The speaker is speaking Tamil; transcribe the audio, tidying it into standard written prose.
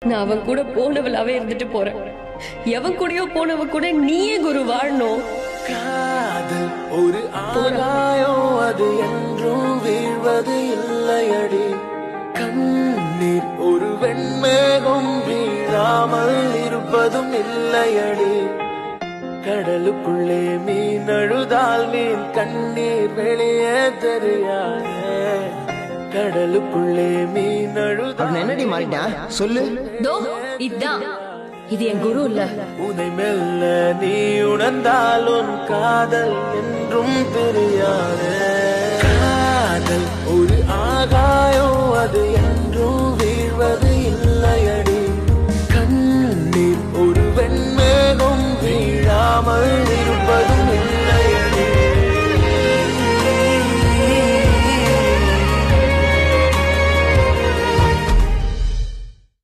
நான் அவன் கூட போனவளாவே இருந்துட்டு போறேன். எவன் கூடயோ போனவ கூட நீயே குரு வாழணும். காதல் ஒரு ஆகாயம், அது என்றும் வீழ்வது இல்லையடி. கண்ணீர் ஒரு வெண்மேகம், வீழாமல் இருப்பதும் இல்லையடி. கடலுக்குள்ளே மீன் அழுதால் மீன் கண்ணீர் வெளியே தெரியாது. கடலுக்குள்ளே மீன் அழுதால் என்னடி மாறிட்டா சொல்லு. இதான் இது என் குரு இல்ல. உன்னை மெல்ல நீ உணர்ந்தால் உன் காதல் என்றும் தெரியாது. காதல் ஒரு ஆகாயம், அது என்றும்